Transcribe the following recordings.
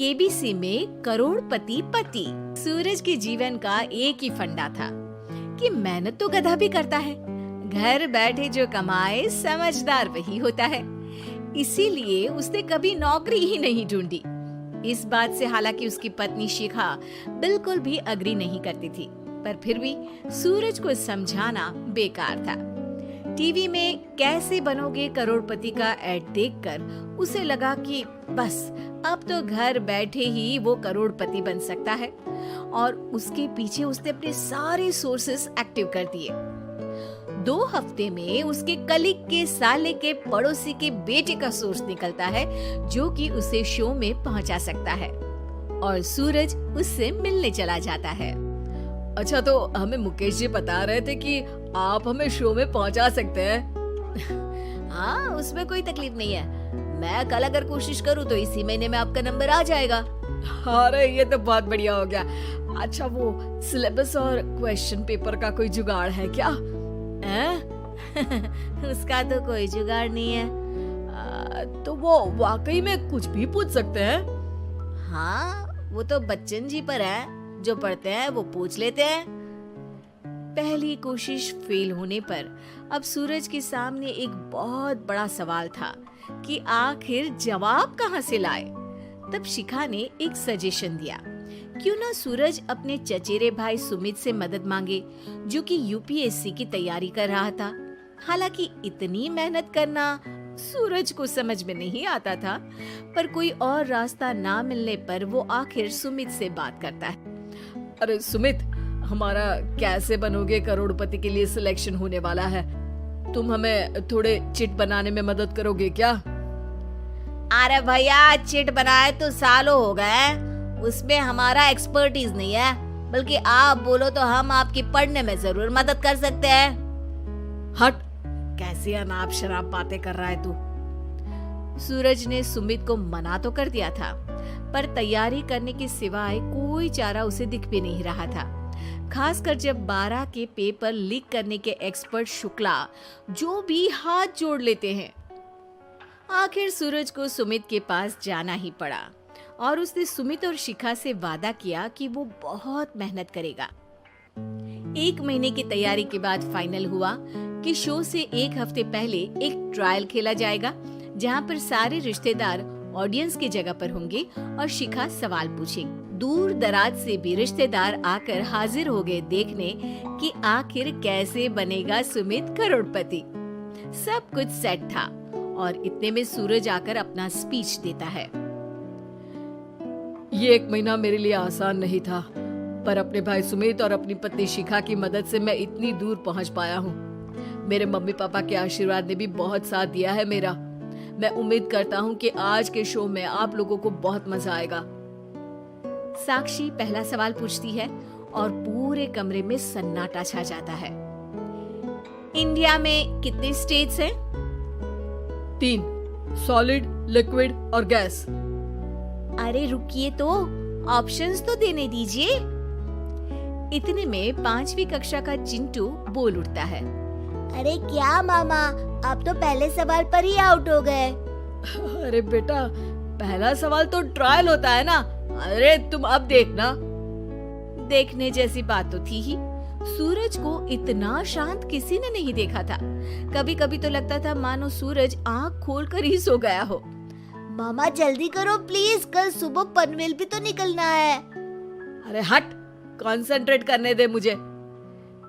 KBC में करोड़पति पति। सूरज के जीवन का एक ही फंडा था कि मेहनत तो गधा भी करता है, घर बैठे जो कमाए समझदार वही होता है। इसीलिए उसने कभी नौकरी ही नहीं ढूंढी। इस बात से हालांकि उसकी पत्नी शिखा बिल्कुल भी अग्री नहीं करती थी, पर फिर भी सूरज को समझाना बेकार था। टीवी में कैसे बनोगे करोड़पति का ऐड देखकर उसे लगा कि बस अब तो घर बैठे ही वो करोड़पति बन सकता है, और उसके पीछे उसने अपने सारे सोर्सेस एक्टिव कर दिए। 2 हफ्ते में उसके कलीग के साले के पड़ोसी के बेटे का सोर्स निकलता है जो कि उसे शो में पहुंचा सकता है, और सूरज उससे मिलने चला जाता है। अच्छा, तो हमें मुकेश जी बता रहे थे कि आप हमें शो में पहुंचा सकते हैं। हाँ, उसमें कोई तकलीफ नहीं है। मैं कल अगर कोशिश करूँ तो इसी महीने में आपका नंबर आ जाएगा। अरे ये तो बहुत बढ़िया हो गया। अच्छा, वो सिलेबस और क्वेश्चन पेपर का कोई जुगाड़ है क्या? उसका तो कोई जुगाड़ नहीं है। तो वो वाकई में कुछ भी पूछ सकते हैं? हाँ, वो तो बच्चन जी पर है, जो पढ़ते हैं वो पूछ लेते हैं। पहली कोशिश फेल होने पर अब सूरज के सामने एक बहुत बड़ा सवाल था कि आखिर जवाब कहाँ से लाए। तब शिखा ने एक सजेशन दिया, क्यों ना सूरज अपने चचेरे भाई सुमित से मदद मांगे, जो कि यूपीएससी की तैयारी कर रहा था। हालांकि इतनी मेहनत करना सूरज को समझ में नहीं आता था, पर कोई और रास्ता ना मिलने पर वो आखिर सुमित से बात करता है। अरे सुमित, हमारा कैसे बनोगे करोड़पति के लिए सिलेक्शन होने वाला है। तुम हमें थोड़े चिट बनाने में मदद करोगे क्या? अरे भैया, चिट बनाए तो सालों हो गए, उसमें हमारा एक्सपर्टीज नहीं है, बल्कि आप बोलो तो हम आपकी पढ़ने में जरूर मदद कर सकते हैं। हट, कैसी अनाप शराब बातें कर रहा है तू। सूरज ने सुमित को मना तो कर दिया था, पर तैयारी करने के सिवाय कोई चारा उसे दिख भी नहीं रहा था, खासकर जब 12 के पेपर लीक करने के एक्सपर्ट शुक्ला जो भी हाथ जोड़ लेते हैं। आखिर सूरज को सुमित के पास जाना ही पड़ा, और उसने सुमित और शिखा से वादा किया कि वो बहुत मेहनत करेगा। 1 महीने की तैयारी के बाद फाइनल हुआ कि शो से 1 हफ्ते पहले एक ट्रायल खेला जाएगा, जहां पर सारे रिश्तेदार ऑडियंस की जगह पर होंगे और शिखा सवाल पूछेगी। दूर दराज से भी रिश्तेदार आकर हाजिर हो गए देखने कि आखिर कैसे बनेगा सुमित करोड़पति। सब कुछ सेट था, और इतने में सूरज आकर अपना स्पीच देता है। ये 1 महीना मेरे लिए आसान नहीं था, पर अपने भाई सुमित और अपनी पत्नी शिखा की मदद से मैं इतनी दूर पहुंच पाया हूँ। मेरे मम्मी पापा के आशीर्वाद ने भी बहुत साथ दिया है मेरा। मैं उम्मीद करता हूँ कि आज के शो में आप लोगों को बहुत मजा आएगा। साक्षी पहला सवाल पूछती है और पूरे कमरे में सन्नाटा छा जाता है। इंडिया में कितने स्टेट्स हैं? 3, सॉलिड, लिक्विड और गैस। अरे रुकिए, तो ऑप्शंस तो देने दीजिए। इतने में 5वीं कक्षा का चिंटू बोल उठता है। अरे क्या मामा, आप तो पहले सवाल पर ही आउट हो गए। अरे बेटा, पहला सवाल तो ट्रायल होता है ना। अरे तुम अब देखना। देखने जैसी बात तो थी ही। सूरज को इतना शांत किसी ने नहीं देखा था। कभी कभी तो लगता था मानो सूरज आंख खोलकर ही सो गया हो। मामा जल्दी करो प्लीज, कल सुबह पनवेल भी तो निकलना है। अरे हट, कंसंट्रेट करने दे मुझे।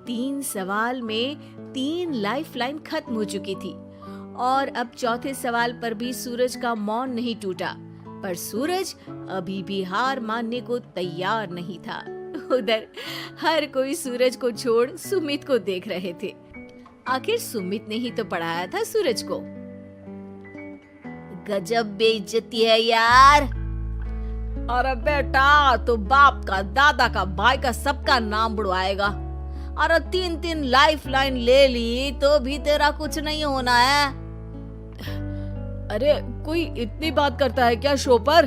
3 सवाल में 3 लाइफलाइन खत्म हो चुकी थी, और अब चौथे सवाल पर भी सूरज का मौन नहीं टूटा, पर सूरज अभी भी हार मानने को तैयार नहीं था। उधर हर कोई सूरज को छोड़ सुमित को देख रहे थे। आखिर सुमित ने ही तो पढ़ाया था सूरज को। गजब बेइज्जती है यार। अरे बेटा, तो बाप का, दादा का, भाई का, सबका नाम बुड़वाएगा। अरे 3 लाइफलाइन ले ली तो भी तेरा कुछ नहीं होना है। अरे कोई इतनी बात करता है क्या शो पर?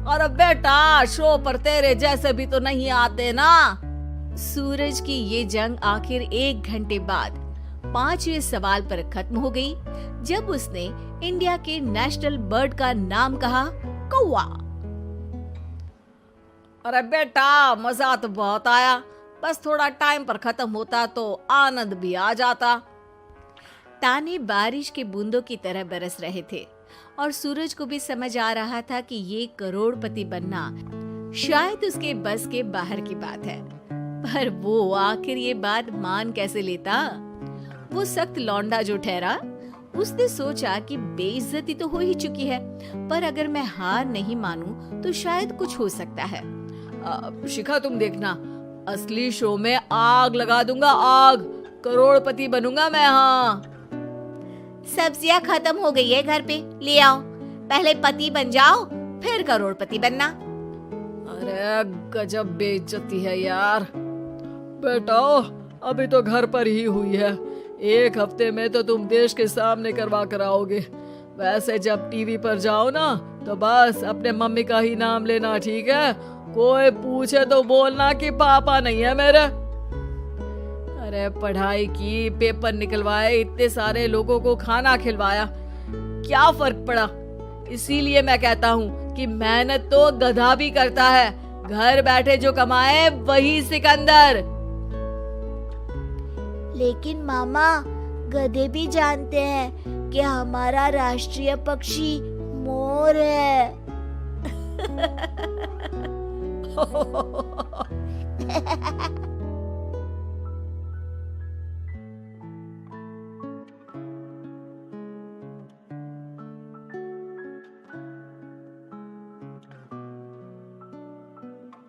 अरे बेटा, शो पर तेरे जैसे भी तो नहीं आते ना। सूरज की ये जंग आखिर 1 घंटे बाद 5वें सवाल पर खत्म हो गई, जब उसने इंडिया के नेशनल बर्ड का नाम कहा, कौवा। अरे बेटा, मजा तो बहुत आया, बस थोड़ा टाइम पर खत्म होता तो आनंद भी आ जाता। ताने बारिश के बूंदों की तरह बरस रहे थे और सूरज को भी समझ आ रहा था कि ये करोड़पति बनना शायद उसके बस के बाहर की बात है। पर वो आखिर ये बात मान कैसे लेता? वो सख्त लौंडा जो ठहरा, उसने सोचा कि बेइज्जती तो हो ही चुकी है, पर अगर मैं हार नहीं मानूं तो शायद कुछ हो सकता है। शिखा, तुम देखना, असली शो में आग लगा दूंगा, आग, करोड़पति बनूंगा मैं। हाँ, सब्जियां खत्म हो गई है घर पे, ले आओ। पहले पति बन जाओ, फिर करोड़पति बनना। अरे गजब बेइज्जती है यार। बेटा, अभी तो घर पर ही हुई है, 1 हफ्ते में तो तुम देश के सामने करवा कर आओगे। वैसे जब टीवी पर जाओ ना तो बस अपने मम्मी का ही नाम लेना, ठीक है? कोई पूछे तो बोलना कि पापा नहीं है मेरे। अरे पढ़ाई की, पेपर निकलवाए, इतने सारे लोगों को खाना खिलवाया, क्या फर्क पड़ा? इसीलिए मैं कहता हूँ कि मेहनत तो गधा भी करता है, घर बैठे जो कमाए वही सिकंदर। लेकिन मामा, गधे भी जानते हैं कि हमारा राष्ट्रीय पक्षी मोर है।